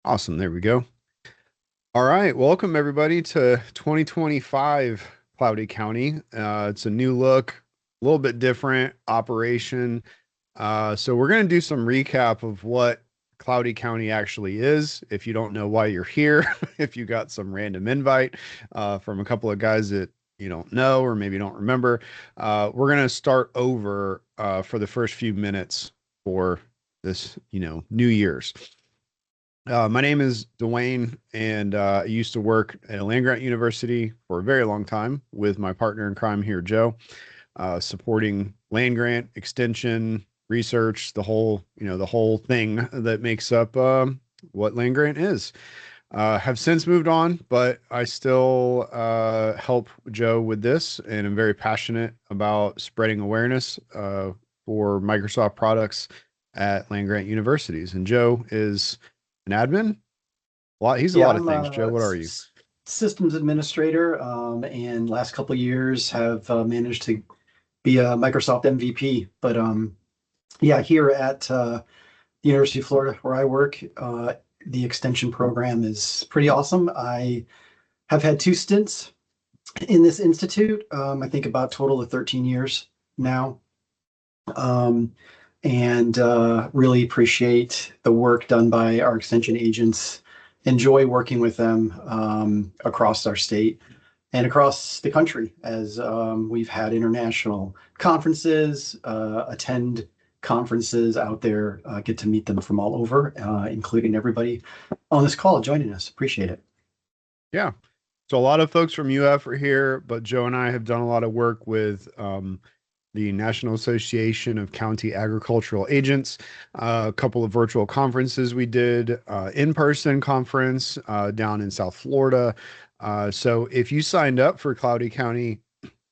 Awesome. There we go. All right. Welcome everybody to 2025 Cloudy County. It's a new look, a little bit different operation. So we're going to do some recap of what Cloudy County actually is. If you don't know why you're here, if you got some random invite from a couple of guys that you don't know or maybe don't remember, we're going to start over for the first few minutes for this, New Year's. My name is Dwayne, and I used to work at a land grant university for a very long time with my partner in crime here, Joe, supporting land grant extension, research, the whole thing that makes up what land grant is. Have since moved on, but I still help Joe with this, and I'm very passionate about spreading awareness for Microsoft products at land grant universities. And Joe is an admin? He's a Yeah, lot of I'm things. Joe, a what are you? systems administrator, and last couple of years have managed to be a Microsoft MVP. But yeah, here at the University of Florida, where I work, the extension program is pretty awesome. I have had two stints in this institute. I think about total of 13 years now, um, and really appreciate the work done by our extension agents. Enjoy working with them across our state and across the country as we've had international conferences, attend conferences out there, get to meet them from all over, including everybody on this call joining us. Appreciate it. Yeah. So a lot of folks from UF are here, but Joe and I have done a lot of work with the National Association of County Agricultural Agents, a couple of virtual conferences we did, in-person conference down in South Florida. So if you signed up for Cloudy County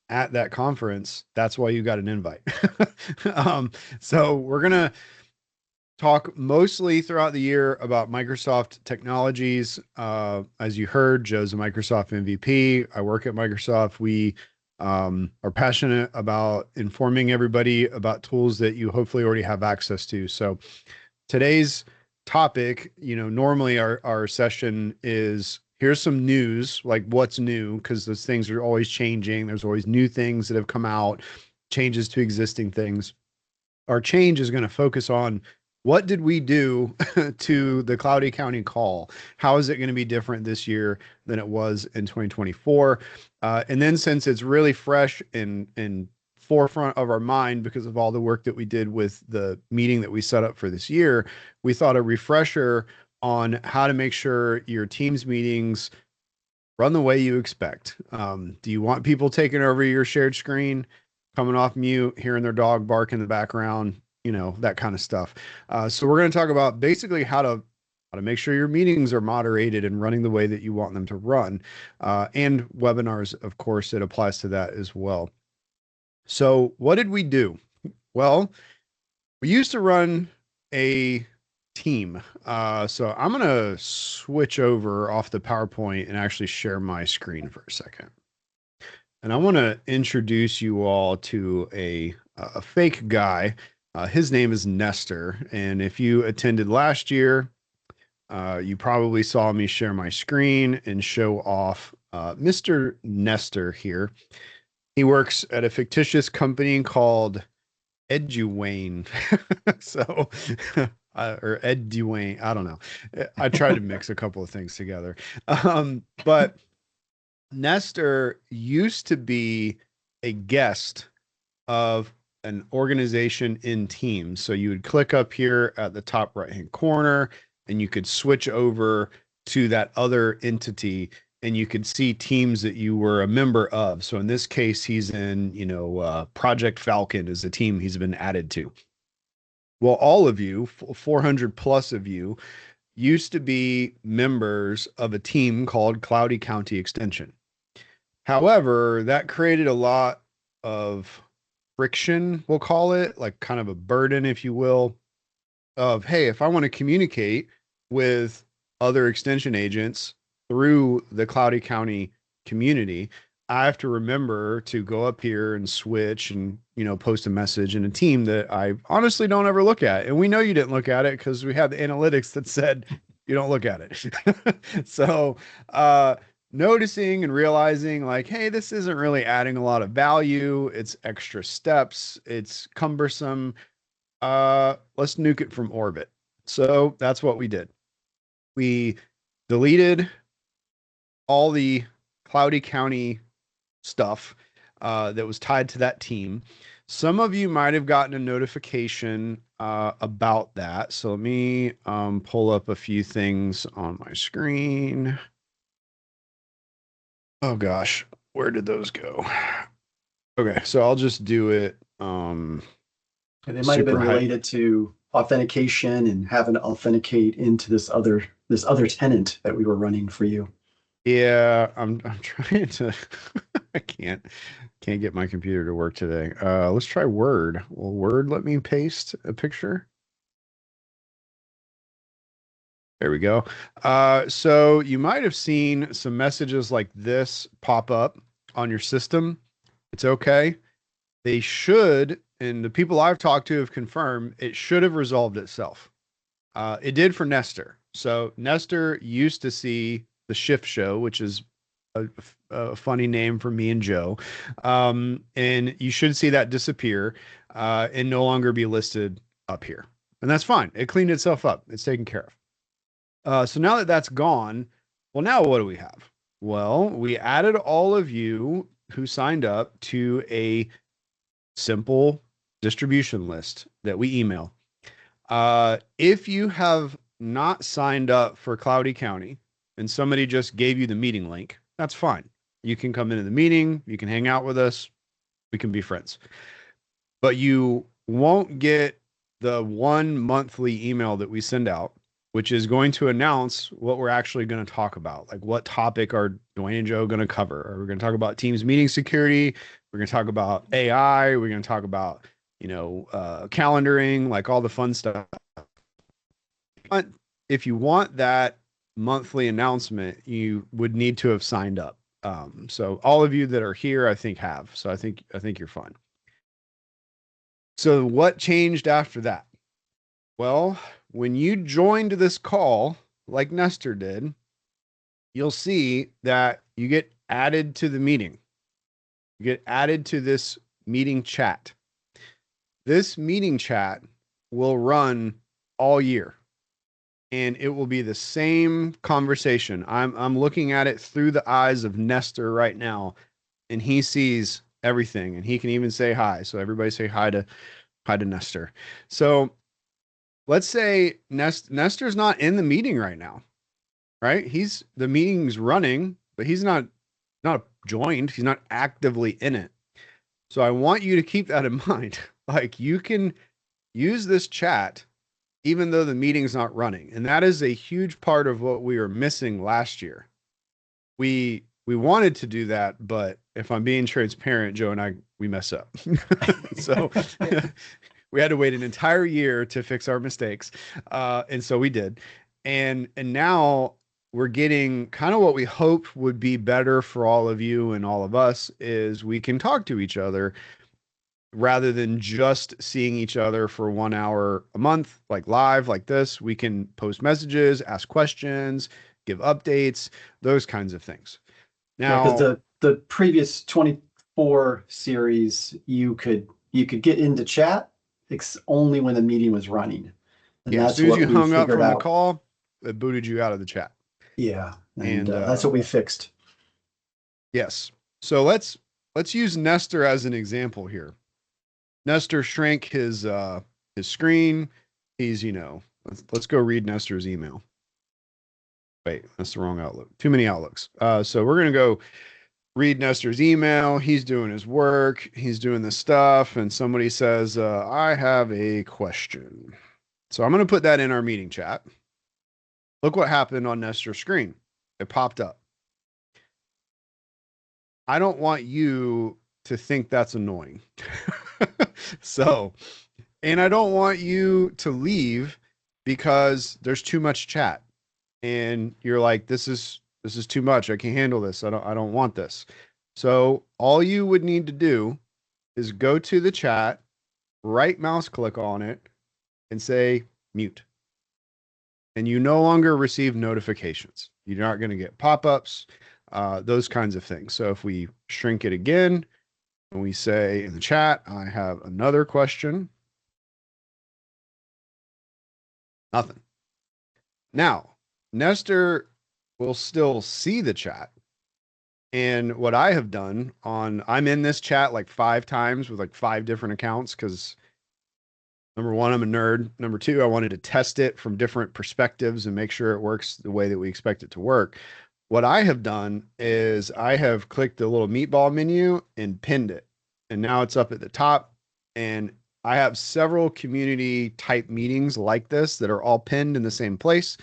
at that conference, that's why you got an invite. So we're gonna talk mostly throughout the year about Microsoft technologies. As you heard, Joe's a Microsoft MVP. I work at Microsoft. We are passionate about informing everybody about tools that you hopefully already have access to. So today's topic, normally our session is here's some news, like what's new, because those things are always changing. There's always new things that have come out, changes to existing things. Our change is going to focus on what did we do to the Cloudy County call? How is it going to be different this year than it was in 2024? And then since it's really fresh in forefront of our mind because of all the work that we did with the meeting that we set up for this year, we thought a refresher on how to make sure your team's meetings run the way you expect. Do you want people taking over your shared screen, coming off mute, hearing their dog bark in the background, that kind of stuff. So we're going to talk about basically how to make sure your meetings are moderated and running the way that you want them to run. And webinars, of course, it applies to that as well. So what did we do? Well, we used to run a team. So I'm going to switch over off the PowerPoint and actually share my screen for a second. And I want to introduce you all to a fake guy. His name is Nestor. And if you attended last year, you probably saw me share my screen and show off Mr. Nestor here. He works at a fictitious company called Eduane. So, or Ed Duane, I don't know. I tried to mix a couple of things together. But Nestor used to be a guest of an organization in Teams. So you would click up here at the top right-hand corner and you could switch over to that other entity and you could see teams that you were a member of. So in this case, he's in, Project Falcon is a team he's been added to. Well, all of you, 400 plus of you, used to be members of a team called Cloudy County Extension. However, that created a lot of friction, we'll call it, like kind of a burden, if you will, of, hey, if I want to communicate with other extension agents through the Cloudy County community, I have to remember to go up here and switch and, post a message in a team that I honestly don't ever look at. And we know you didn't look at it because we had the analytics that said you don't look at it. So, uh, noticing and realizing like, hey, this isn't really adding a lot of value. It's extra steps. It's cumbersome. Let's nuke it from orbit. So that's what we did. We deleted all the Cloudy County stuff that was tied to that team. Some of you might have gotten a notification about that. So let me pull up a few things on my screen. Oh gosh, where did those go? Okay, so I'll just do it. And they might have been related to authentication and having to authenticate into this other tenant that we were running for you. Yeah, I'm trying to. I can't get my computer to work today. Let's try Word. Will Word let me paste a picture? There we go. So you might have seen some messages like this pop up on your system. It's okay. They should, and the people I've talked to have confirmed it should have resolved itself. It did for Nestor. So Nestor used to see the Shift Show, which is a funny name for me and Joe. And you should see that disappear and no longer be listed up here. And that's fine. It cleaned itself up. It's taken care of. So now that that's gone, well, now what do we have? Well, we added all of you who signed up to a simple distribution list that we email. If you have not signed up for Cloudy County and somebody just gave you the meeting link, that's fine. You can come into the meeting, you can hang out with us, we can be friends. But you won't get the one monthly email that we send out, which is going to announce what we're actually going to talk about. Like, what topic are Dwayne and Joe going to cover? Are we going to talk about Teams meeting security? We're going to talk about AI. We're going to talk about, calendaring, like all the fun stuff. But if you want that monthly announcement, you would need to have signed up. So all of you that are here, I think have. So I think you're fine. So what changed after that? Well, when you joined this call, like Nestor did, you'll see that you get added to the meeting. You get added to this meeting chat. This meeting chat will run all year, and it will be the same conversation. I'm looking at it through the eyes of Nestor right now, and he sees everything, and he can even say hi. So everybody say hi to Nestor. So let's say Nestor's not in the meeting right now, right? The meeting's running, but he's not joined. He's not actively in it. So I want you to keep that in mind. Like, you can use this chat even though the meeting's not running. And that is a huge part of what we were missing last year. We wanted to do that, but if I'm being transparent, Joe and I, we mess up. So we had to wait an entire year to fix our mistakes. And so we did. And now we're getting kind of what we hoped would be better for all of you and all of us is we can talk to each other rather than just seeing each other for 1 hour a month, like live, like this. We can post messages, ask questions, give updates, those kinds of things. Yeah, because Now, the previous 24 series, you could get into chat only when the meeting was running. And yeah, as that's soon as what you we hung up figured from the out. call, it booted you out of the chat. Yeah, and And that's what we fixed. yes, so let's use Nestor as an example here. Nestor shrank his screen. He's, let's go read Nestor's email. Wait, that's the wrong Outlook. Too many Outlooks. So we're gonna go read Nestor's email. He's doing his work. He's doing the stuff, and somebody says, "I have a question." So I'm gonna put that in our meeting chat. Look what happened on Nestor's screen. It popped up. I don't want you to think that's annoying. So, and I don't want you to leave because there's too much chat and you're like, this is too much. I can't handle this. I don't want this. So all you would need to do is go to the chat, right mouse click on it and say mute. and you no longer receive notifications. You're not going to get pop-ups, those kinds of things. So if we shrink it again and we say in the chat, I have another question, nothing. Now, Nestor will still see the chat. And what I have done I'm in this chat like 5 times with like 5 different accounts because number one, I'm a nerd. Number two, I wanted to test it from different perspectives and make sure it works the way that we expect it to work. What I have done is I have clicked the little meatball menu and pinned it. And now it's up at the top. And I have several community type meetings like this that are all pinned in the same place.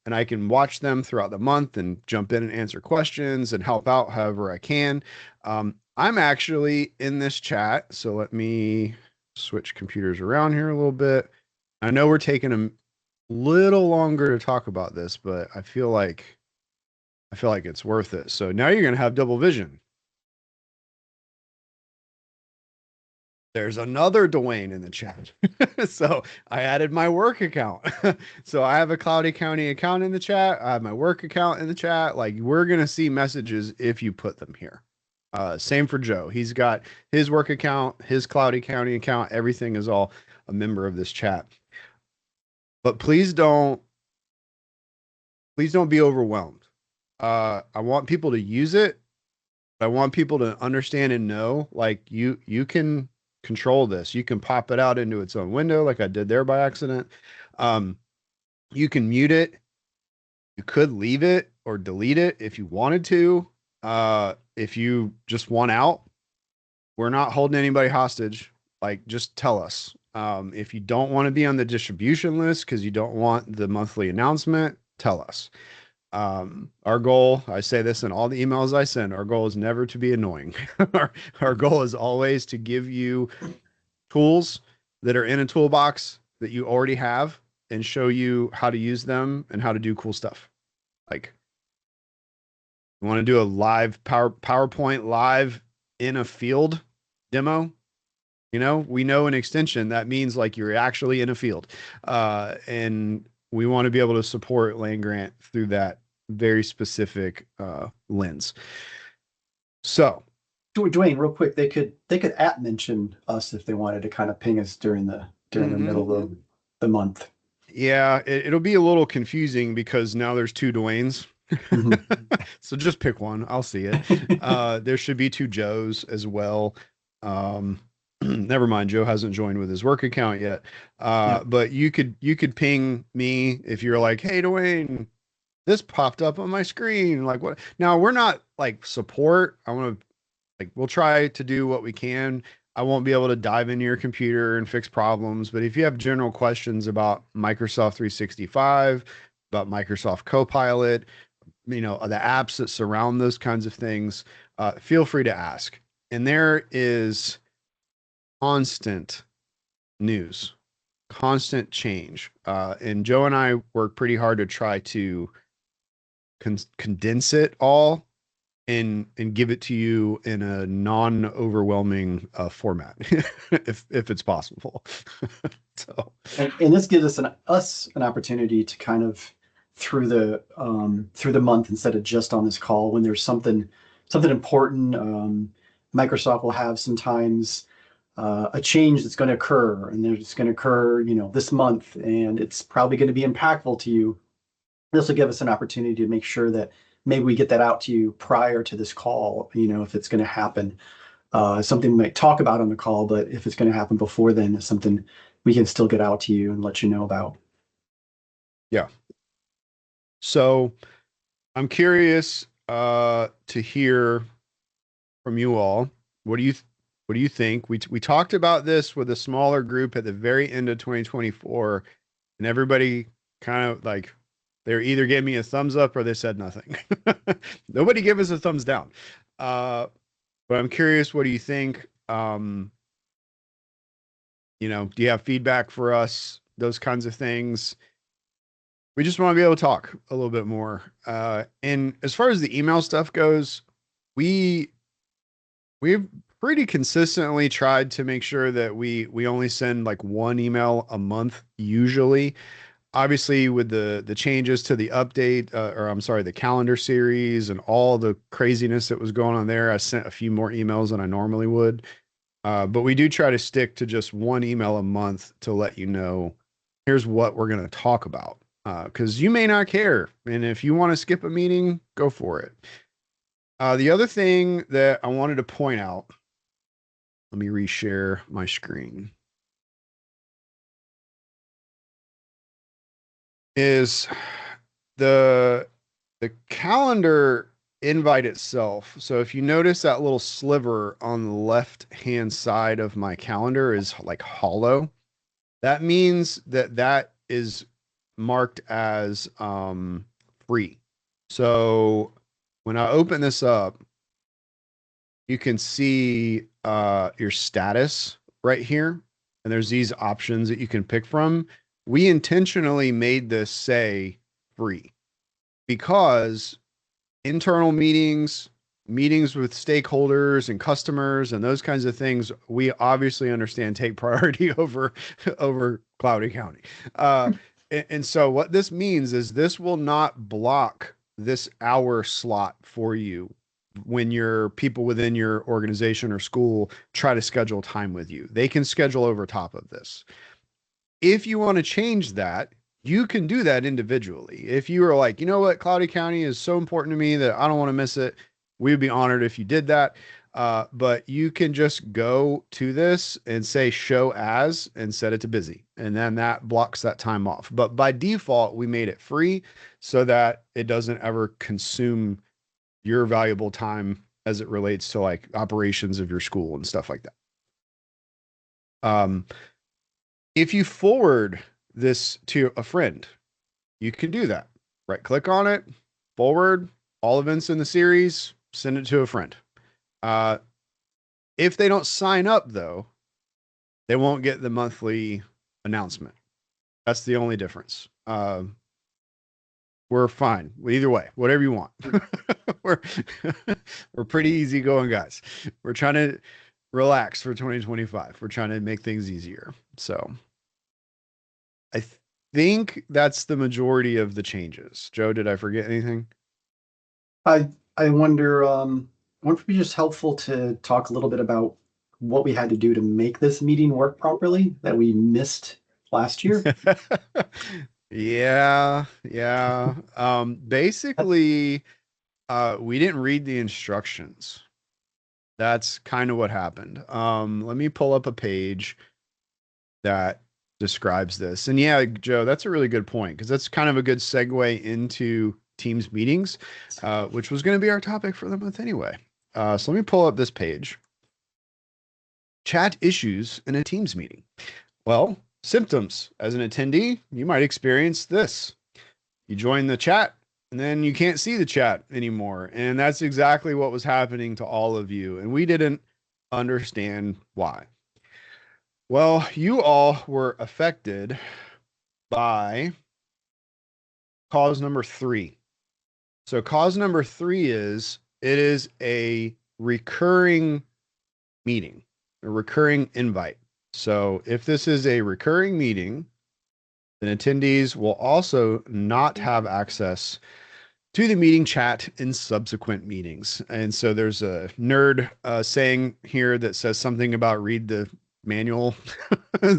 And I can watch them throughout the month and jump in and answer questions and help out however I can. I'm actually in this chat. So let me switch computers around here a little bit. I know we're taking a little longer to talk about this, but I feel like it's worth it. So now you're going to have double vision. There's another Dwayne in the chat. So I added my work account. So I have a Cloudy County account in the chat. I have my work account in the chat. Like we're going to see messages if you put them here. Same for Joe. He's got his work account, his Cloudy County account. Everything is all a member of this chat. But please don't be overwhelmed. I want people to use it. I want people to understand and know, like you can control this. You can pop it out into its own window, like I did there by accident. You can mute it. You could leave it or delete it if you wanted to. If you just want out, we're not holding anybody hostage. Like, just tell us. If you don't want to be on the distribution list because you don't want the monthly announcement, tell us. Our goal, I say this in all the emails I send, our goal is never to be annoying. Our goal is always to give you tools that are in a toolbox that you already have and show you how to use them and how to do cool stuff. Like, you want to do a live PowerPoint live in a field demo? You know, we know an extension that means like you're actually in a field. And we want to be able to support land grant through that very specific lens. So, Dwayne, real quick, they could at mention us if they wanted to kind of ping us during the middle of the month. Yeah, it'll be a little confusing because now there's 2 Dwaynes. So just pick one. I'll see it. There should be 2 Joes as well. Never mind, Joe hasn't joined with his work account yet. But you could ping me if you're like, hey Dwayne, this popped up on my screen. Like, what? Now we're not like support. I want to like, we'll try to do what we can. I won't be able to dive into your computer and fix problems, but if you have general questions about Microsoft 365, about Microsoft Copilot, you know, the apps that surround those kinds of things, feel free to ask. And there is constant news, constant change. And Joe and I work pretty hard to try to condense it all and give it to you in a non-overwhelming format, if it's possible. So, and this gives us an opportunity to kind of through the month, instead of just on this call, when there's something important, Microsoft will have sometimes a change that's going to occur, and it's going to occur, you know, this month, and it's probably going to be impactful to you. This will give us an opportunity to make sure that maybe we get that out to you prior to this call, you know, if it's going to happen. Something we might talk about on the call, but if it's going to happen before then, it's something we can still get out to you and let you know about. Yeah. So I'm curious to hear from you all. What do you think? We talked about this with a smaller group at the very end of 2024, and everybody kind of like, they either gave me a thumbs up or they said nothing. Nobody gave us a thumbs down. But I'm curious, what do you think? You know, do you have feedback for us? Those kinds of things. We just want to be able to talk a little bit more. And as far as the email stuff goes, we've pretty consistently tried to make sure that we only send like 1 email a month usually. Obviously with the changes to the update, or I'm sorry, the calendar series and all the craziness that was going on there, I sent a few more emails than I normally would. But we do try to stick to just one email a month to let you know, here's what we're going to talk about. Because you may not care. And if you want to skip a meeting, go for it. The other thing that I wanted to point out, let me reshare my screen, is the the calendar invite itself. So if you notice that little sliver on the left hand side of my calendar is like hollow, that means that that is marked as free. So when I open this up, you can see your status right here. And there's these options that you can pick from. We intentionally made this say free because internal meetings, meetings with stakeholders and customers and those kinds of things, we obviously understand take priority over Cloudy County. And so what this means is this will not block this hour slot for you when your people within your organization or school try to schedule time with you. They can schedule over top of this. If you want to change that, you can do that individually. If you are like, you know what, Cloudy County is so important to me that I don't want to miss it, we would be honored if you did that. But you can just go to this and say show as and set it to busy. And then that blocks that time off. But by default, we made it free so that it doesn't ever consume your valuable time as it relates to like operations of your school and stuff like that. If you forward this to a friend, you can do that. Right click on it, forward all events in the series, send it to a friend. If they don't sign up though, they won't get the monthly announcement. That's the only difference. We're fine either way, whatever you want. we're we're pretty easygoing guys. We're trying to relax for 2025. We're trying to make things easier. So I think that's the majority of the changes. Joe, did I forget anything? I wonder, I wonder if it'd be just helpful to talk a little bit about what we had to do to make this meeting work properly that we missed last year. Yeah, yeah. Basically, we didn't read the instructions. That's kind of what happened. Let me pull up a page that describes this. And yeah, Joe, that's a really good point because that's kind of a good segue into Teams meetings, which was going to be our topic for the month anyway. So let me pull up this page. Chat issues in a Teams meeting. Well, symptoms. As an attendee, you might experience this. You join the chat and then you can't see the chat anymore. And that's exactly what was happening to all of you. And we didn't understand why. Well, you all were affected by cause number 3. So cause number 3 is it is a recurring meeting, a recurring invite. So if this is a recurring meeting, then attendees will also not have access to the meeting chat in subsequent meetings. And so there's a nerd saying here that says something about read the manual.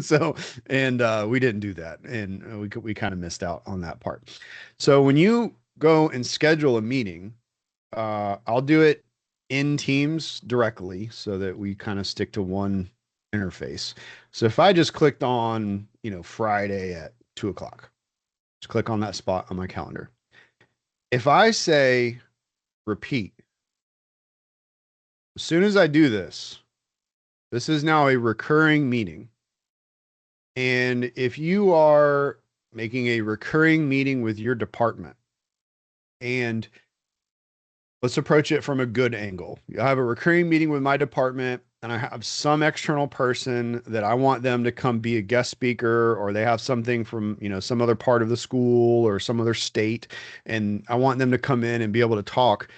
So, and we didn't do that. And we kind of missed out on that part. So when you go and schedule a meeting, I'll do it in Teams directly so that we kind of stick to one interface. So if I just clicked on, Friday at 2:00, just click on that spot on my calendar. If I say repeat, as soon as I do this, this is now a recurring meeting. And if you are making a recurring meeting with your department, and let's approach it from a good angle. I have a recurring meeting with my department and I have some external person that I want them to come be a guest speaker, or they have something from, some other part of the school or some other state. And I want them to come in and be able to talk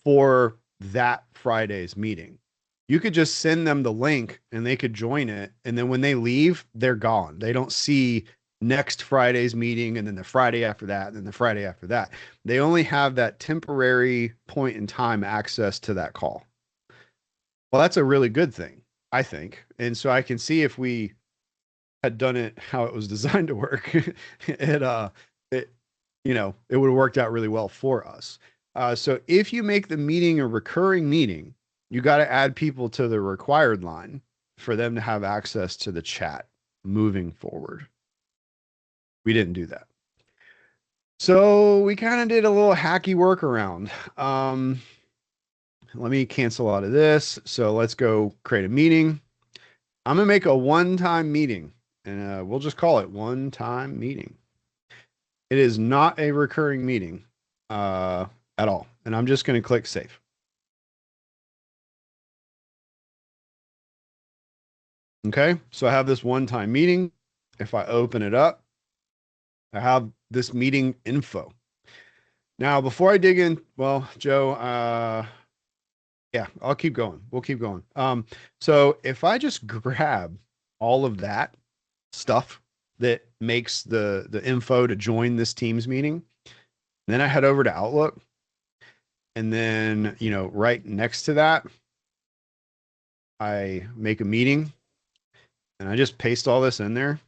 for that Friday's meeting. You could just send them the link and they could join it. And then when they leave, they're gone. They don't see next Friday's meeting, and then the Friday after that, and then the Friday after that. They only have that temporary point in time access to that call. Well, that's a really good thing, I think. And so I can see if we had done it how it was designed to work, it it would have worked out really well for us. So if you make the meeting a recurring meeting, you got to add people to the required line for them to have access to the chat moving forward. We didn't do that. So we kind of did a little hacky workaround. Let me cancel out of this. So let's go create a meeting. I'm going to make a one-time meeting, and we'll just call it one-time meeting. It is not a recurring meeting at all. And I'm just going to click save. Okay, so I have this one-time meeting. If I open it up, I have this meeting info. Now, before I dig in, well, Joe, yeah, I'll keep going. We'll keep going. So if I just grab all of that stuff that makes the info to join this Teams meeting, then I head over to Outlook, and then, right next to that, I make a meeting, and I just paste all this in there.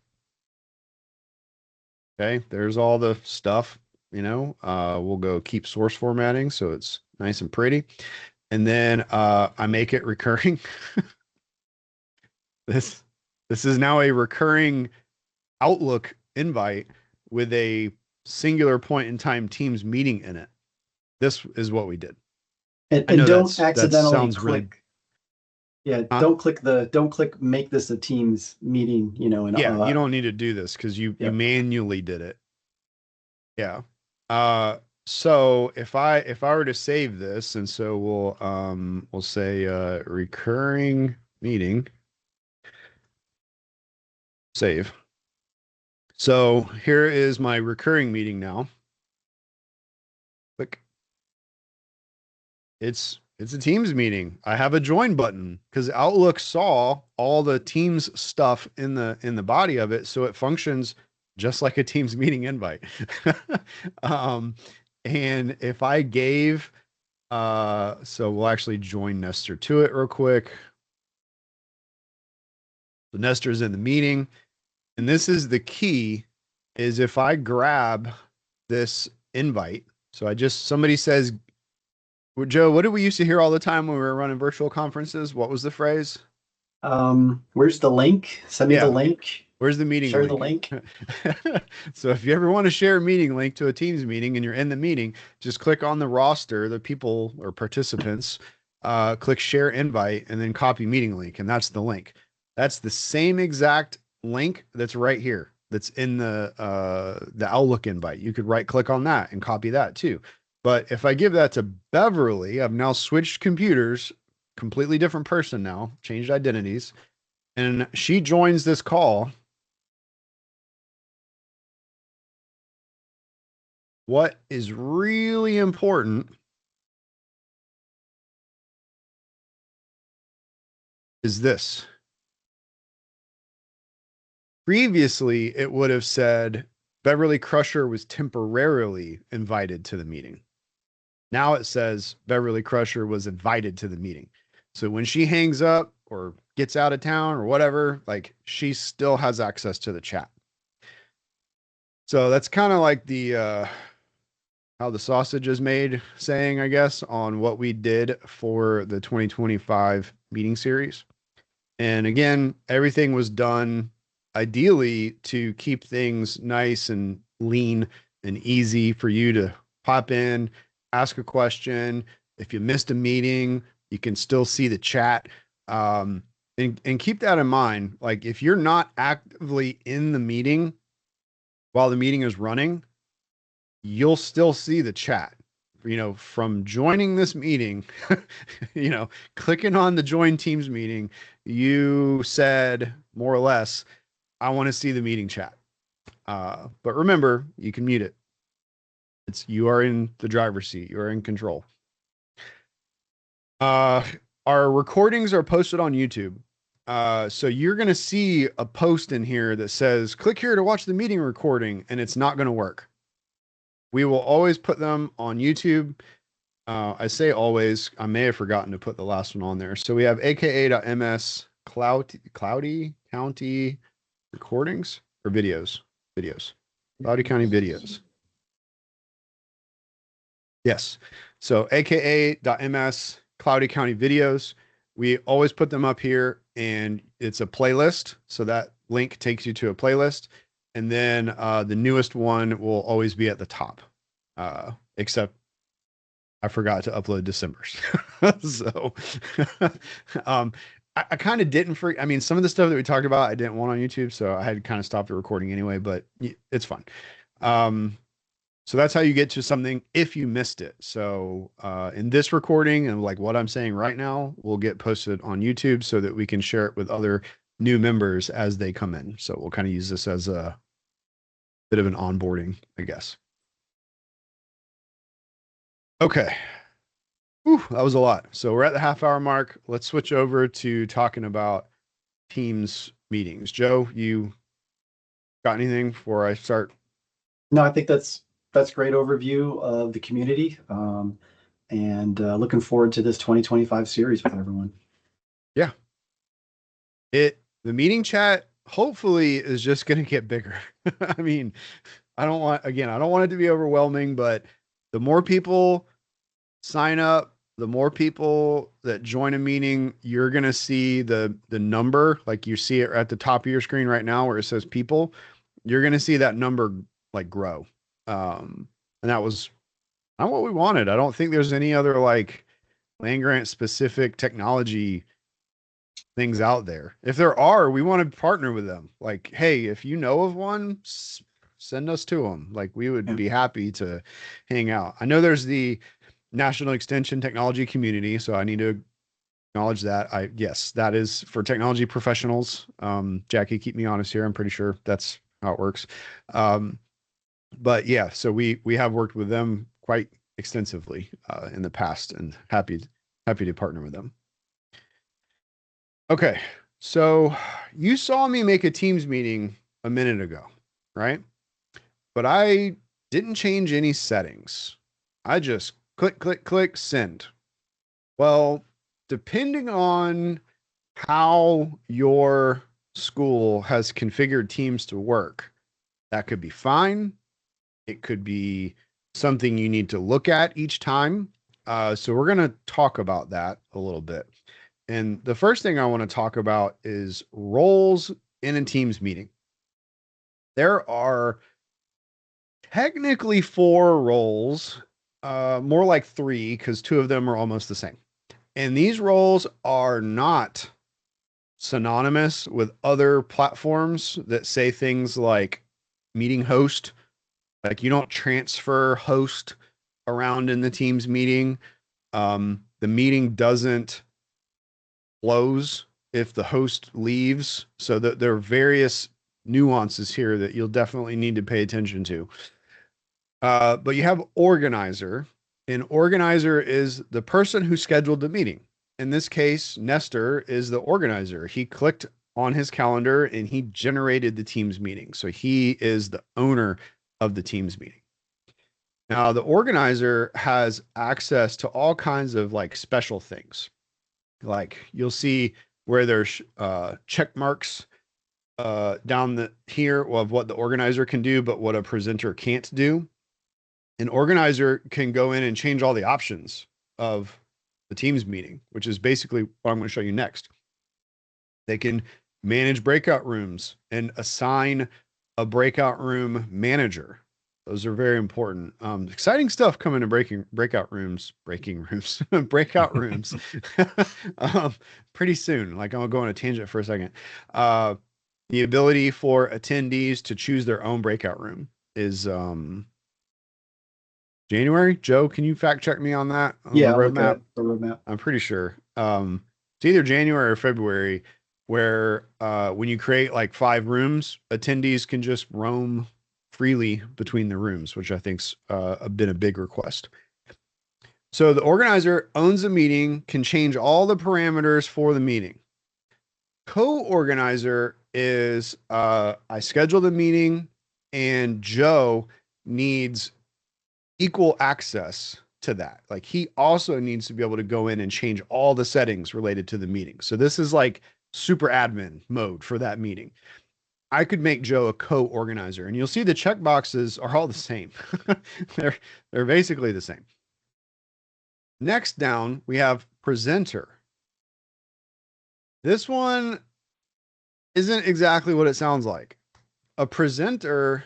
Okay, there's all the stuff, we'll go keep source formatting so it's nice and pretty. And then I make it recurring. This is now a recurring Outlook invite with a singular point in time Teams meeting in it. This is what we did. And don't accidentally click. Really, yeah, don't click make this a Teams meeting, and yeah, you don't need to do this because you manually did it. Yeah. So if I were to save this, and so we'll say recurring meeting, save. So here is my recurring meeting now. Click. It's a Teams meeting. I have a join button because Outlook saw all the Teams stuff in the body of it, so it functions just like a Teams meeting invite. And if I gave, so we'll actually join Nestor to it real quick. So Nestor's in the meeting, and this is the key, is if I grab this invite, so somebody says, well, Joe, what did we used to hear all the time when we were running virtual conferences? What was the phrase? Where's the link? Send me the link. Where's the meeting Share link? the link. So if you ever want to share a meeting link to a Teams meeting and you're in the meeting, just click on the roster, the people or participants, click share invite, and then copy meeting link. And that's the link. That's the same exact link that's right here. That's in the Outlook invite. You could right click on that and copy that too. But if I give that to Beverly, I've now switched computers, completely different person now, changed identities, and she joins this call. What is really important is this. Previously, it would have said Beverly Crusher was temporarily invited to the meeting. Now it says Beverly Crusher was invited to the meeting. So when she hangs up or gets out of town or whatever, like, she still has access to the chat. So that's kind of like the how the sausage is made saying, I guess, on what we did for the 2025 meeting series. And again, everything was done ideally to keep things nice and lean and easy for you to pop in, ask a question. If you missed a meeting, you can still see the chat. And keep that in mind. Like, if you're not actively in the meeting while the meeting is running, you'll still see the chat. From joining this meeting, clicking on the join Teams meeting, you said more or less, I want to see the meeting chat. But remember, you can mute it. You are in the driver's seat. You are in control. Our recordings are posted on YouTube. So you're going to see a post in here that says, click here to watch the meeting recording, and it's not going to work. We will always put them on YouTube. I say always, I may have forgotten to put the last one on there. So we have aka.ms cloudy county recordings or videos, Cloudy County videos. Yes. So aka.ms Cloudy County videos. We always put them up here and it's a playlist. So that link takes you to a playlist. And then the newest one will always be at the top. Except I forgot to upload December's. So I kind of didn't I mean, some of the stuff that we talked about, I didn't want on YouTube. So I had kind of stopped the recording anyway, but it's fun. So that's how you get to something if you missed it. So in this recording and like what I'm saying right now will get posted on YouTube so that we can share it with other new members as they come in. So we'll kind of use this as a bit of an onboarding, I guess. Okay. Whew, that was a lot. So we're at the half-hour mark. Let's switch over to talking about Teams meetings. Joe, you got anything before I start? No, I think that's great overview of the community, and looking forward to this 2025 series with everyone. Yeah. The meeting chat hopefully is just going to get bigger. I mean, I don't want it to be overwhelming, but the more people sign up, the more people that join a meeting, you're going to see the number, like you see it at the top of your screen right now where it says people, you're going to see that number like grow. And that was not what we wanted. I don't think there's any other like land grant specific technology things out there. If there are, we want to partner with them. Like, hey, if you know of one, send us to them. Like, we would be happy to hang out. I know there's the National Extension Technology Community, so I need to acknowledge that. Yes, that is for technology professionals. Jackie, keep me honest here. I'm pretty sure that's how it works. But yeah, so we have worked with them quite extensively in the past, and happy to partner with them. Okay, so you saw me make a Teams meeting a minute ago, right? But I didn't change any settings. I just click, send. Well, depending on how your school has configured Teams to work, that could be fine. It could be something you need to look at each time. So we're going to talk about that a little bit. And the first thing I want to talk about is roles in a Teams meeting. There are technically 4 roles, more like 3, because 2 of them are almost the same. And these roles are not synonymous with other platforms that say things like meeting host. Like you don't transfer host around in the Teams meeting. The meeting doesn't close if the host leaves. So that there are various nuances here that you'll definitely need to pay attention to. But you have organizer, and organizer is the person who scheduled the meeting. In this case, Nestor is the organizer. He clicked on his calendar and he generated the Teams meeting. So he is the owner of the Teams meeting. Now, the organizer has access to all kinds of like special things. Like you'll see where there's check marks down here of what the organizer can do, but what a presenter can't do. An organizer can go in and change all the options of the Teams meeting, which is basically what I'm going to show you next. They can manage breakout rooms and assign a breakout room manager. Those are very important. Exciting stuff coming to breakout rooms, breakout rooms pretty soon. Like I'll go on a tangent for a second. The ability for attendees to choose their own breakout room is January. Joe, can you fact check me on that? On Yeah, the I'll look roadmap? at the roadmap. I'm pretty sure. It's either January or February where when you create like 5 rooms, attendees can just roam freely between the rooms, which I think's been a big request. So the organizer owns the meeting, can change all the parameters for the meeting. Co-organizer is I schedule the meeting and Joe needs equal access to that. Like he also needs to be able to go in and change all the settings related to the meeting. So this is like super admin mode for that meeting. I could make Joe a co-organizer, and you'll see the checkboxes are all the same. they're they're basically the same. Next down, we have presenter. This one isn't exactly what it sounds like. A presenter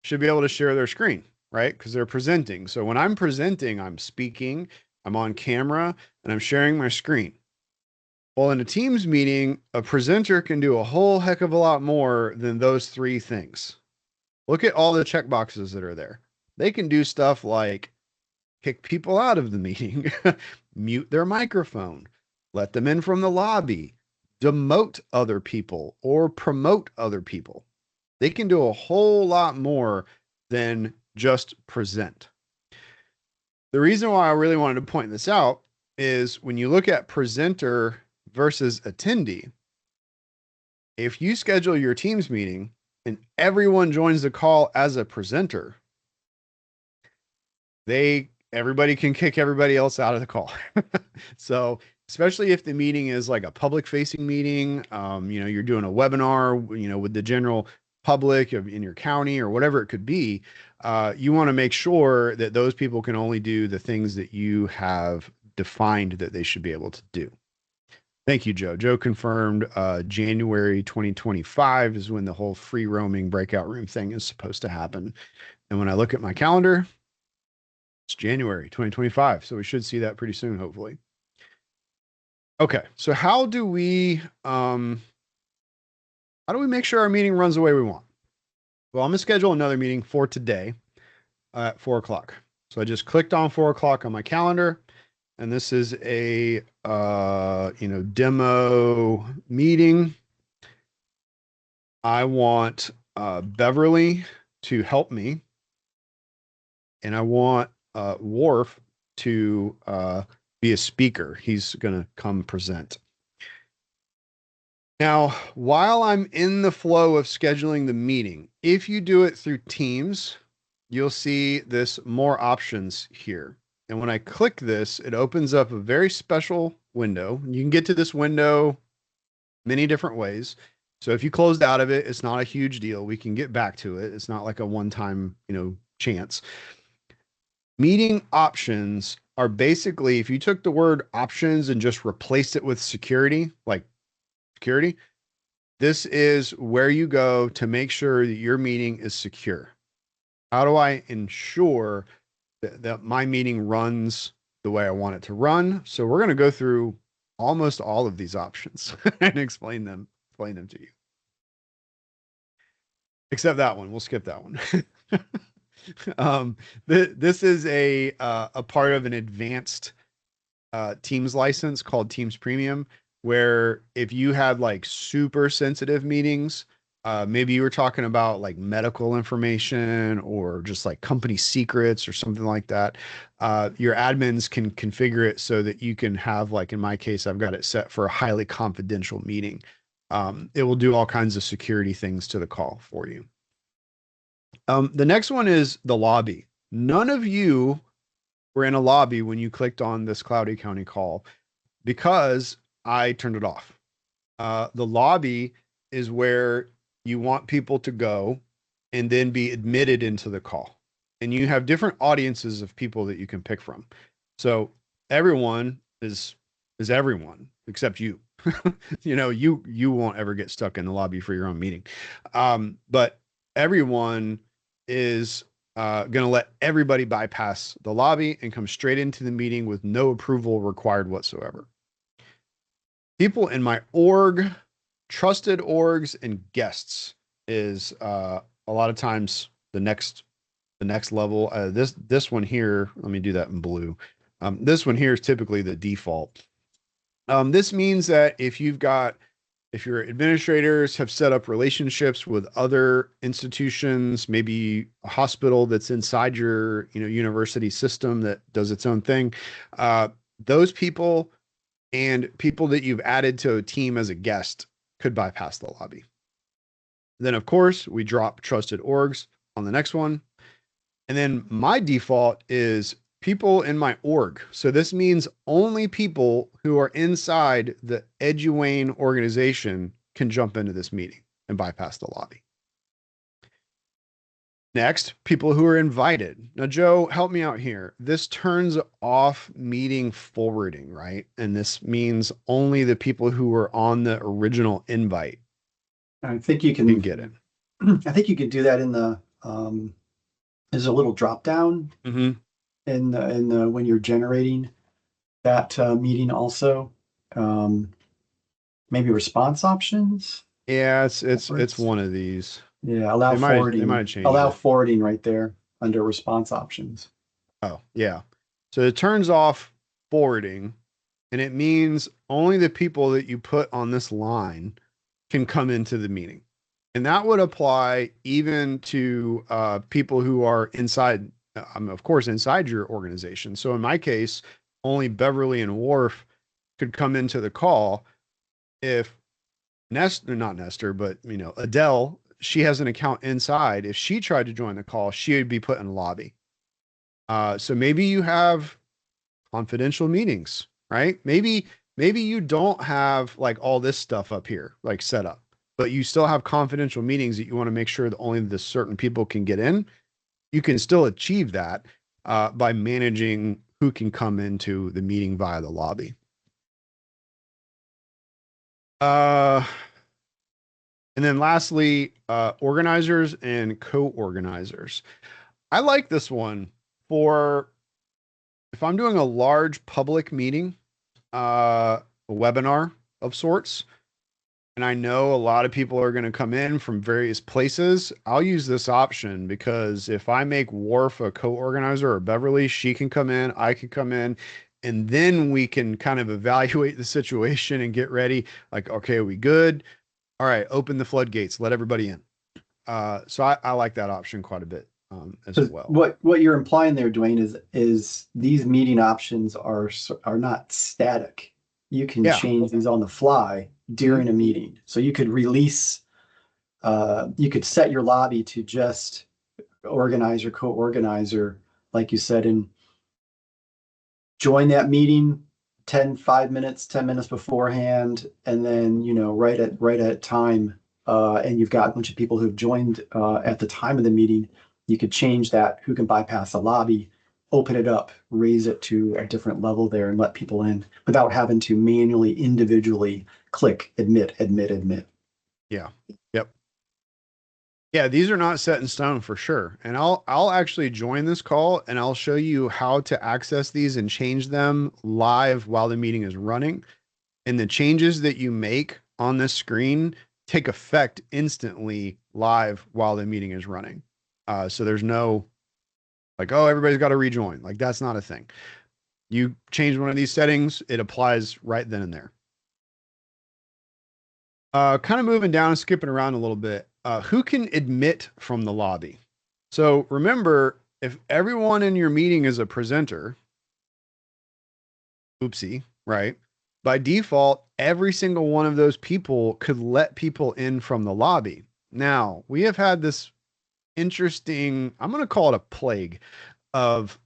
should be able to share their screen, right? Because they're presenting. So when I'm presenting, I'm speaking, I'm on camera, and I'm sharing my screen. Well, in a Teams meeting, a presenter can do a whole heck of a lot more than those three things. Look at all the checkboxes that are there. They can do stuff like kick people out of the meeting, mute their microphone, let them in from the lobby, demote other people, or promote other people. They can do a whole lot more than just present. The reason why I really wanted to point this out is when you look at presenter versus attendee, if you schedule your Teams meeting and everyone joins the call as a presenter, everybody can kick everybody else out of the call. So especially if the meeting is like a public facing meeting, you're doing a webinar, with the general public in your county or whatever it could be, you want to make sure that those people can only do the things that you have defined that they should be able to do. Thank you, Joe. Joe confirmed January 2025 is when the whole free roaming breakout room thing is supposed to happen. And when I look at my calendar, it's January 2025. So we should see that pretty soon, hopefully. Okay, so how do we make sure our meeting runs the way we want? Well, I'm gonna schedule another meeting for today at 4:00. So I just clicked on 4:00 on my calendar, and this is a demo meeting. I want Beverly to help me, and I want Worf to be a speaker. He's gonna come present. Now, while I'm in the flow of scheduling the meeting, if you do it through Teams, you'll see this more options here. And when I click this, it opens up a very special window. You can get to this window many different ways. So if you closed out of it, it's not a huge deal. We can get back to it. It's not like a one-time, chance. Meeting options are basically, if you took the word options and just replaced it with security, like security, this is where you go to make sure that your meeting is secure. How do I ensure that my meeting runs the way I want it to run? So we're going to go through almost all of these options and explain them to you. Except that one. We'll skip that one. This is a part of an advanced Teams license called Teams Premium, where if you had like super sensitive meetings, maybe you were talking about like medical information or just like company secrets or something like that, your admins can configure it so that you can have, like in my case, I've got it set for a highly confidential meeting. It will do all kinds of security things to the call for you. The next one is the lobby. None of you were in a lobby when you clicked on this Cloudy County call because I turned it off. The lobby is where you want people to go and then be admitted into the call. And you have different audiences of people that you can pick from. So everyone is everyone except you. You won't ever get stuck in the lobby for your own meeting. But everyone is going to let everybody bypass the lobby and come straight into the meeting with no approval required whatsoever. People in my org, trusted orgs, and guests is a lot of times the next level. This one here, let me do that in blue. This one here is typically the default. This means that if your administrators have set up relationships with other institutions, maybe a hospital that's inside your university system that does its own thing, those people and people that you've added to a team as a guest could bypass the lobby. Then, of course, we drop trusted orgs on the next one. And then my default is people in my org. So this means only people who are inside the Eduane organization can jump into this meeting and bypass the lobby. Next, people who are invited. Now, Joe, help me out here. This turns off meeting forwarding, right? And this means only the people who were on the original invite I think you can can, get in. I think you could do that in the, there's a little drop down Mm-hmm. in the, when you're generating that meeting also. Um, maybe response options. Yeah, it's Works. one of these. Yeah, They might have changed allow it. forwarding right there under response options. Oh, yeah. So it turns off forwarding, and it means only the people that you put on this line can come into the meeting. And that would apply even to people who are inside, of course, inside your organization. So in my case, only Beverly and Worf could come into the call. If Nestor, not Nestor, but Adele, she has an account inside. If she tried to join the call, she would be put in the lobby. So maybe you have confidential meetings, right? Maybe you don't have like all this stuff up here, like set up, but you still have confidential meetings that you want to make sure that only the certain people can get in. You can still achieve that by managing who can come into the meeting via the lobby. Uh, and then lastly, organizers and co-organizers. I like this one for if I'm doing a large public meeting, a webinar of sorts, and I know a lot of people are going to come in from various places, I'll use this option because if I make Worf a co-organizer or Beverly, she can come in, I can come in, and then we can kind of evaluate the situation and get ready. Like, okay, are we good? All right, open the floodgates, let everybody in. So I like that option quite a bit as Because well. what you're implying there, Dwayne, is these meeting options are not static. You can Yeah. change these on the fly Mhm. during a meeting. So you could release, you could set your lobby to just organizer, co-organizer, like you said, and join that meeting 5 minutes, 10 minutes beforehand, and then, right at time, and you've got a bunch of people who've joined at the time of the meeting, you could change that, who can bypass the lobby, open it up, raise it to a different level there and let people in without having to manually, individually click admit, admit, admit. Yeah. Yep. Yeah, these are not set in stone for sure. And I'll actually join this call and I'll show you how to access these and change them live while the meeting is running. And the changes that you make on this screen take effect instantly live while the meeting is running. So there's no like, oh, everybody's got to rejoin. Like that's not a thing. You change one of these settings, it applies right then and there. Kind of moving down and skipping around a little bit. Who can admit from the lobby? So remember, if everyone in your meeting is a presenter, oopsie, right? By default, every single one of those people could let people in from the lobby. Now, we have had this interesting, I'm going to call it a plague of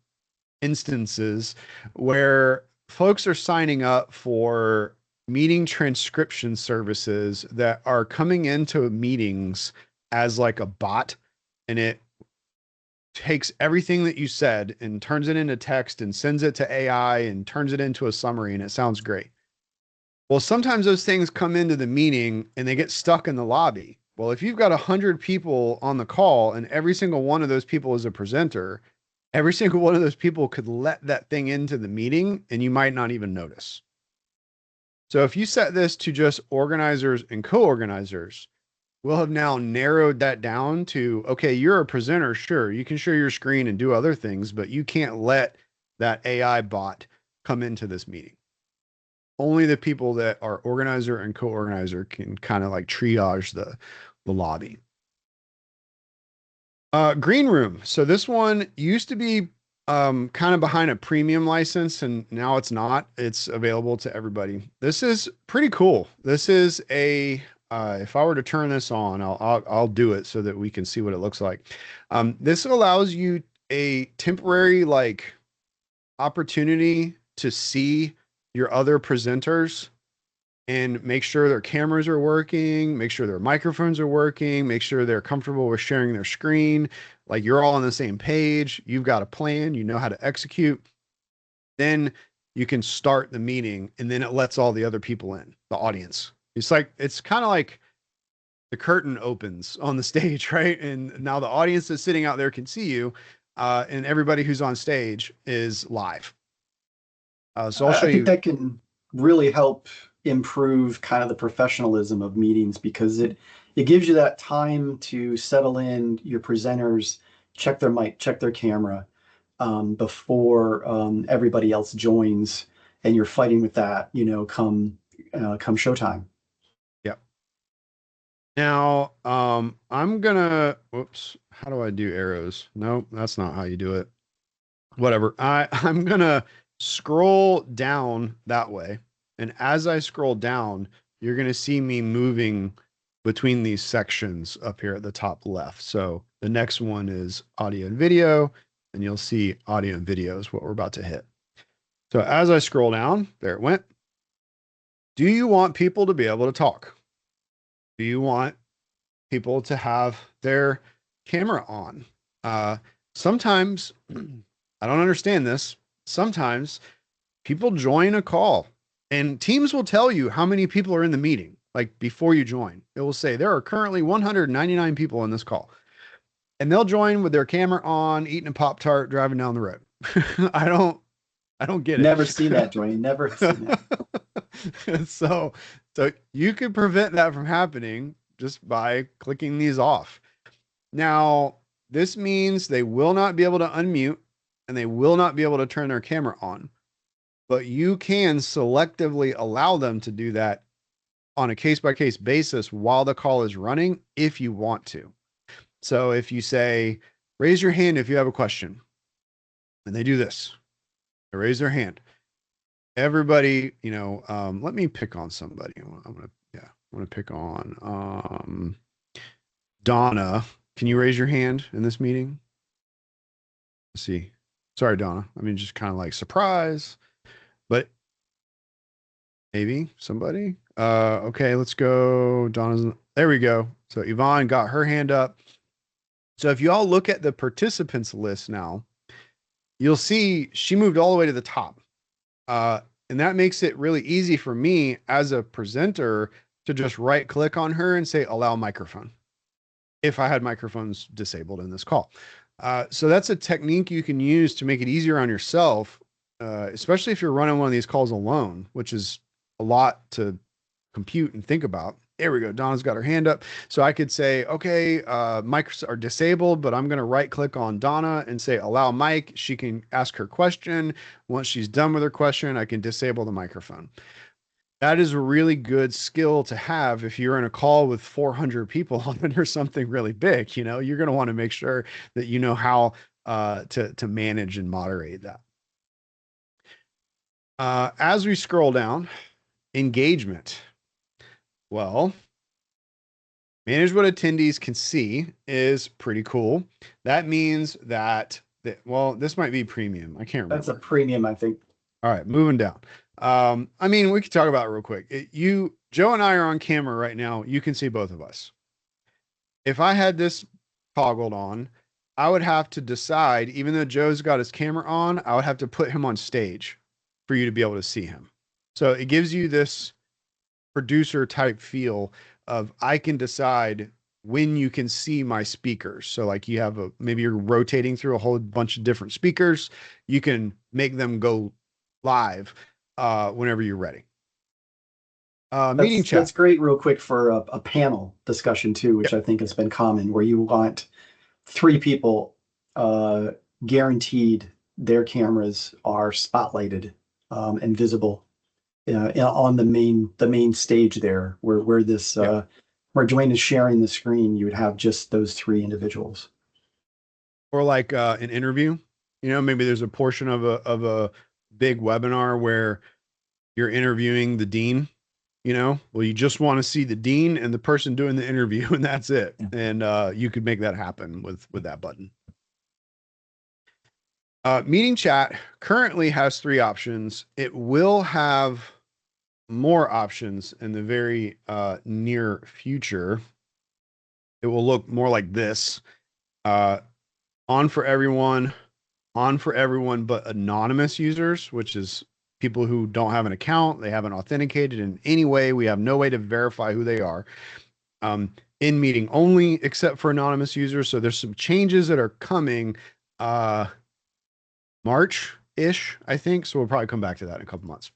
instances where folks are signing up for meeting transcription services that are coming into meetings as like a bot, and it takes everything that you said and turns it into text and sends it to AI and turns it into a summary, and it sounds great. Well, sometimes those things come into the meeting and they get stuck in the lobby. Well, if you've got 100 people on the call and every single one of those people is a presenter, every single one of those people could let that thing into the meeting and you might not even notice. So if you set this to just organizers and co-organizers, we'll have now narrowed that down to, okay, you're a presenter, sure, you can share your screen and do other things, but you can't let that AI bot come into this meeting. Only the people that are organizer and co-organizer can kind of like triage the lobby. Green room. So this one used to be kind of behind a premium license, and now it's not. It's available to everybody. This is pretty cool. This is a if I were to turn this on, I'll do it so that we can see what it looks like. This allows you a temporary like opportunity to see your other presenters and make sure their cameras are working, make sure their microphones are working, make sure they're comfortable with sharing their screen. Like you're all on the same page. You've got a plan, you know how to execute. Then you can start the meeting and then it lets all the other people in, the audience. It's kind of like the curtain opens on the stage, right? And now the audience that's sitting out there can see you, and everybody who's on stage is live. So I'll I show think you. that can really help improve kind of the professionalism of meetings because it gives you that time to settle in your presenters, check their mic, check their camera, before everybody else joins, and you're fighting with that, come showtime. Yeah. Now, I'm gonna, whoops, how do I do arrows? No, that's not how you do it. Whatever. I'm gonna scroll down that way. And as I scroll down, you're gonna see me moving between these sections up here at the top left. So the next one is audio and video, and you'll see audio and video is what we're about to hit. So as I scroll down, there it went. Do you want people to be able to talk? Do you want people to have their camera on? Uh, Sometimes, I don't understand this. Sometimes people join a call and Teams will tell you how many people are in the meeting. Like before you join, it will say there are currently 199 people in this call, and they'll join with their camera on, eating a Pop Tart, driving down the road. I don't, I don't get it. Never seen that, Dwayne. Never seen that. so, so you can prevent that from happening just by clicking these off. Now, this means they will not be able to unmute and they will not be able to turn their camera on, but you can selectively allow them to do that on a case by case basis while the call is running if you want to. So if you say, raise your hand if you have a question, and they do this, they raise their hand. Everybody, let me pick on somebody. I'm gonna pick on Donna. Can you raise your hand in this meeting? Let's see. Sorry, Donna. I mean, just kind of like surprise, but maybe somebody. Okay, let's go. Donna's there we go. So Yvonne got her hand up. So if you all look at the participants list now, you'll see she moved all the way to the top. And that makes it really easy for me as a presenter to just right click on her and say allow microphone if I had microphones disabled in this call. So that's a technique you can use to make it easier on yourself, especially if you're running one of these calls alone, which is a lot to compute and think about. There we go. Donna's got her hand up. So I could say, okay, mics are disabled, but I'm going to right click on Donna and say allow mic. She can ask her question. Once she's done with her question, I can disable the microphone. That is a really good skill to have if you're in a call with 400 people on it or something really big. You're going to want to make sure that you know how to manage and moderate that. As we scroll down, engagement. Well, manage what attendees can see is pretty cool. That means that, this might be premium. I can't remember. That's a premium, I think. All right, moving down. I mean, we could talk about it real quick. Joe and I are on camera right now. You can see both of us. If I had this toggled on, I would have to decide, even though Joe's got his camera on, I would have to put him on stage for you to be able to see him. So it gives you this producer type feel of I can decide when you can see my speakers. So like you have maybe you're rotating through a whole bunch of different speakers. You can make them go live whenever you're ready. Meeting chat. That's great. Real quick for a panel discussion too, which Yep. I think has been common, where you want three people guaranteed their cameras are spotlighted and visible on the main stage there, where this Yep. where Dwayne is sharing the screen. You would have just those three individuals. Or like an interview. Maybe there's a portion of a big webinar where you're interviewing the dean Well, you just want to see the dean and the person doing the interview, and that's it. Yeah. And you could make that happen with that button. Meeting chat currently has 3 options. It will have more options in the very near future. It will look more like this. On for everyone, but anonymous users, which is people who don't have an account. They haven't authenticated in any way. We have no way to verify who they are. In meeting only, except for anonymous users. So there's some changes that are coming March-ish, I think. So we'll probably come back to that in a couple months.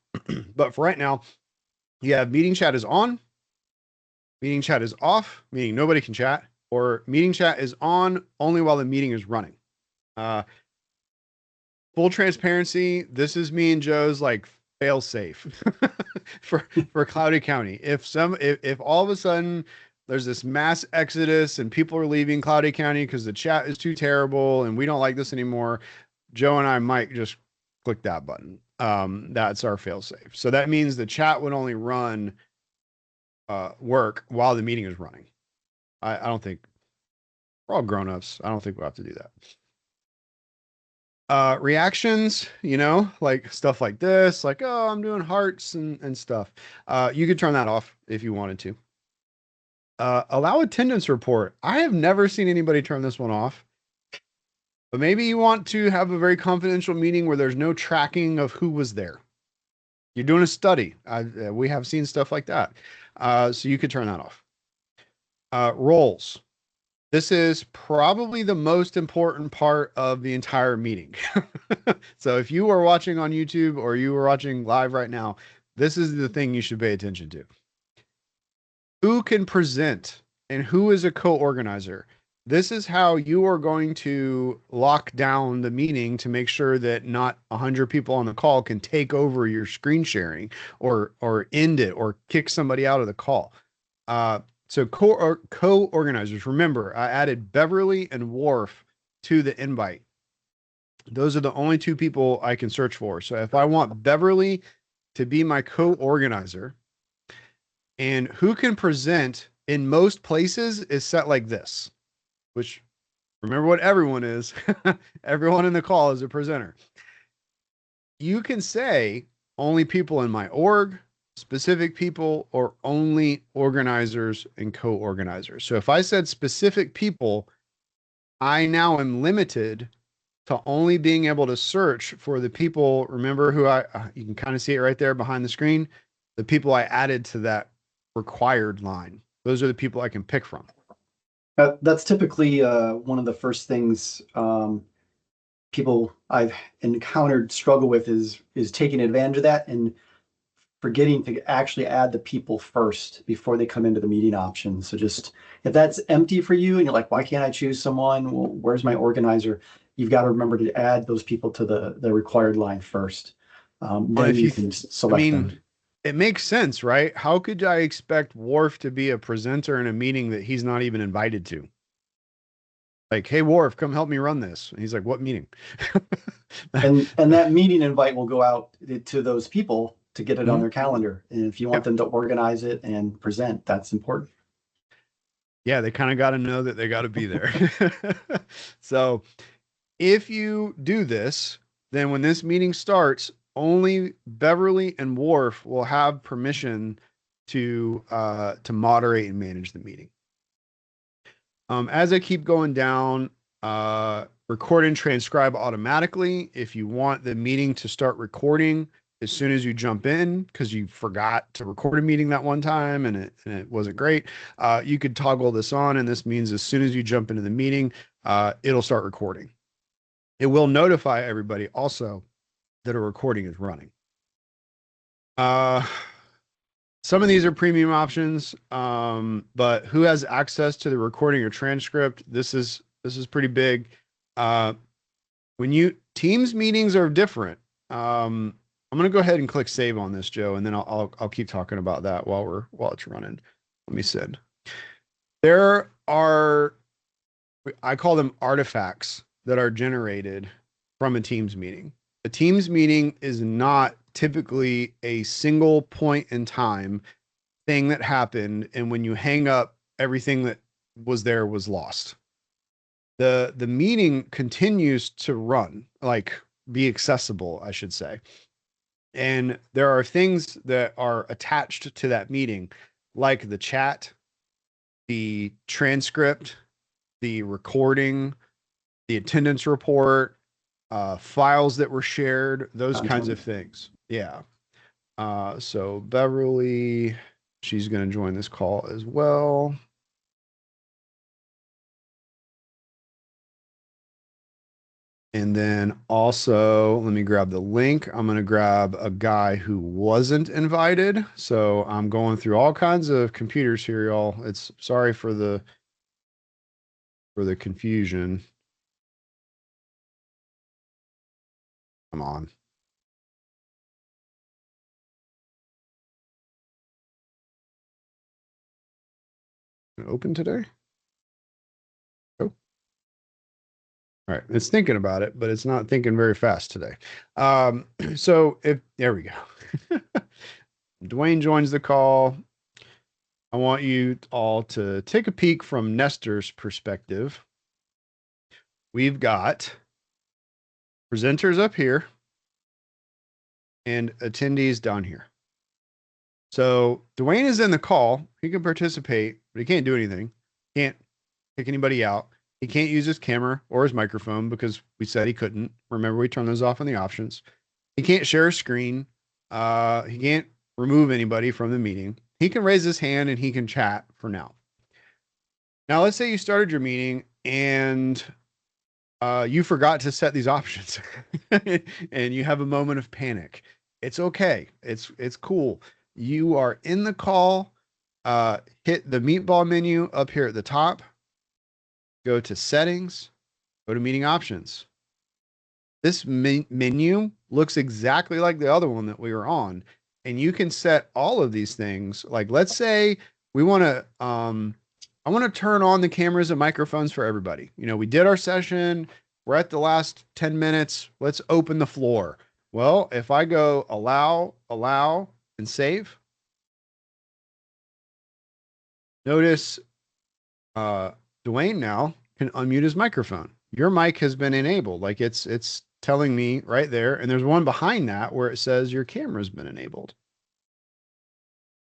But for right now, you have meeting chat is on, meeting chat is off, meaning nobody can chat, or meeting chat is on only while the meeting is running. Full transparency, this is me and Joe's like fail safe for Cloudy County. If all of a sudden there's this mass exodus and people are leaving Cloudy County because the chat is too terrible and we don't like this anymore, Joe and I might just click that button. That's our fail safe. So that means the chat would only run work while the meeting is running. I don't think we're all grown-ups. I don't think we'll have to do that. Reactions, like stuff like this, like, oh, I'm doing hearts and stuff. You could turn that off if you wanted to. Allow attendance report. I have never seen anybody turn this one off. But maybe you want to have a very confidential meeting where there's no tracking of who was there. You're doing a study. We have seen stuff like that. So you could turn that off. Roles. This is probably the most important part of the entire meeting. So if you are watching on YouTube or you are watching live right now, this is the thing you should pay attention to. Who can present and who is a co-organizer? This is how you are going to lock down the meeting to make sure that not 100 people on the call can take over your screen sharing or end it or kick somebody out of the call. So co-organizers, remember, I added Beverly and Worf to the invite. Those are the only 2 people I can search for. So if I want Beverly to be my co-organizer, and who can present in most places is set like this, which remember what everyone is. Everyone in the call is a presenter. You can say only people in my org, specific people, or only organizers and co-organizers. So if I said specific people, I now am limited to only being able to search for the people. Remember who you can kind of see it right there behind the screen. The people I added to that required line. Those are the people I can pick from. That's typically one of the first things people I've encountered struggle with is taking advantage of that and forgetting to actually add the people first before they come into the meeting option. So just if that's empty for you and you're like, why can't I choose someone? Well, where's my organizer? You've got to remember to add those people to the required line first. Then you can select them. It makes sense, right? How could I expect Worf to be a presenter in a meeting that he's not even invited to? Like, hey, Worf, come help me run this. And he's like, what meeting? and that meeting invite will go out to those people to get it on their calendar. And if you want them to organize it and present, that's important. Yeah, they kind of got to know that they got to be there. So if you do this, then when this meeting starts, only Beverly and Worf will have permission to moderate and manage the meeting. As I keep going down, record and transcribe automatically. If you want the meeting to start recording as soon as you jump in because you forgot to record a meeting that one time and it wasn't great, you could toggle this on, and this means as soon as you jump into the meeting, it'll start recording. It will notify everybody also that a recording is running. Some of these are premium options, but who has access to the recording or transcript? This is pretty big. When Teams meetings are different. I'm gonna go ahead and click save on this, Joe, and then I'll keep talking about that while it's running. Let me send. There are, I call them artifacts that are generated from a Teams meeting. A Teams meeting is not typically a single point in time thing that happened, and when you hang up, everything that was there was lost. The meeting continues to run, like be accessible, I should say. And there are things that are attached to that meeting, like the chat, the transcript, the recording, the attendance report, files that were shared, those kinds of Content. things. Yeah. So Beverly, she's going to join this call as well. And then also, let me grab the link. I'm going to grab a guy who wasn't invited. So I'm going through all kinds of computers here, y'all. It's sorry for the confusion. Come on. Open today? Oh. All right. It's thinking about it, but it's not thinking very fast today. So if there we go. Dwayne joins the call. I want you all to take a peek from Nestor's perspective. We've got presenters up here and attendees down here. So Dwayne is in the call. He can participate, but he can't do anything. Can't pick anybody out. He can't use his camera or his microphone because we said he couldn't. Remember, we turned those off in the options. He can't share a screen. He can't remove anybody from the meeting. He can raise his hand and he can chat for now. Now, let's say you started your meeting and you forgot to set these options and you have a moment of panic. It's okay. It's cool. You are in the call. Hit the meatball menu up here at the top. Go to settings. Go to meeting options. This menu looks exactly like the other one that we were on. And you can set all of these things. Like, let's say we want to, I want to turn on the cameras and microphones for everybody. You know, we did our session. We're at the last 10 minutes. Let's open the floor. Well, if I go allow, and save, notice Dwayne now can unmute his microphone. Your mic has been enabled. Like it's telling me right there. And there's one behind that where it says your camera's been enabled.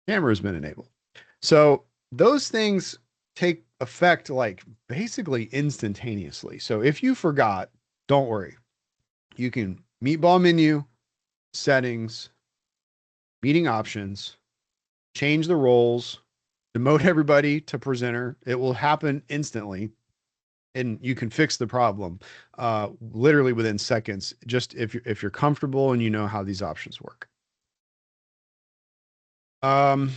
Camera's been enabled. So those things take effect like basically instantaneously. So if you forgot, don't worry. You can meatball menu, settings, meeting options, change the roles, demote everybody to presenter. It will happen instantly. And you can fix the problem literally within seconds, just if you're comfortable and you know how these options work. I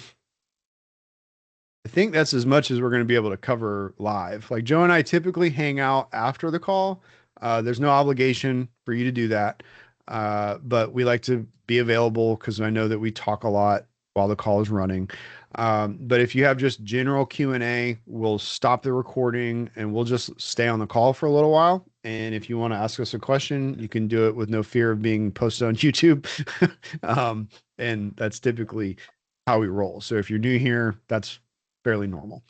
think that's as much as we're going to be able to cover live. Like Joe and I typically hang out after the call. There's no obligation for you to do that. But we like to be available because I know that we talk a lot while the call is running. But if you have just general Q&A, we'll stop the recording and we'll just stay on the call for a little while. And if you want to ask us a question, you can do it with no fear of being posted on YouTube. And that's typically how we roll. So if you're new here, that's fairly normal.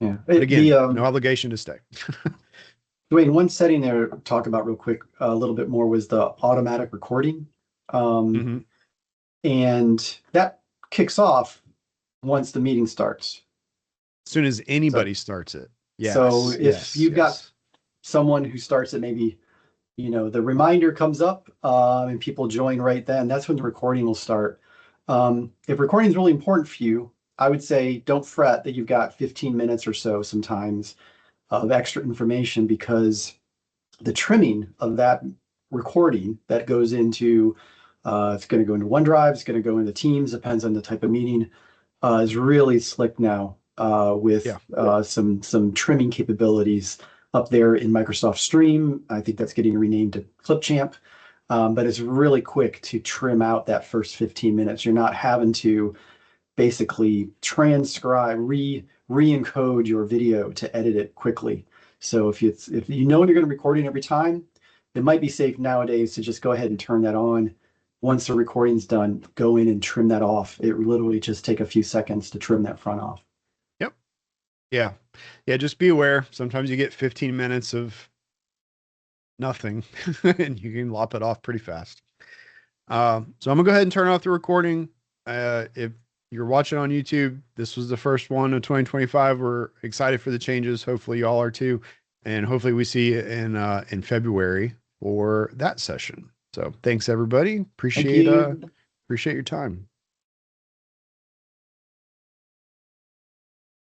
Yeah. But again, no obligation to stay. Dwayne, one setting there, talk about real quick, a little bit more was the automatic recording. Mhm. And that kicks off once the meeting starts. As soon as anybody starts it. Yes. So if you've got yes. someone who starts it, maybe, you know, the reminder comes up and people join right then, that's when the recording will start. If recording is really important for you, I would say don't fret that you've got 15 minutes or so sometimes of extra information, because the trimming of that recording that goes into, it's going to go into OneDrive, it's going to go into Teams, depends on the type of meeting, is really slick now with some trimming capabilities up there in Microsoft Stream. I think that's getting renamed to Clipchamp, but it's really quick to trim out that first 15 minutes. You're not having to basically transcribe, re-encode your video to edit it quickly. So if you know you're going to be recording every time, it might be safe nowadays to just go ahead and turn that on once the recording's done, go in and trim that off. It literally just take a few seconds to trim that front off. Yep. Yeah. Yeah. Just be aware. Sometimes you get 15 minutes of nothing and you can lop it off pretty fast. So I'm gonna go ahead and turn off the recording. If you're watching on YouTube, this was the first one of 2025. We're excited for the changes. Hopefully y'all are too. And hopefully we see you in February for that session. So thanks everybody. Thank you. Appreciate your time.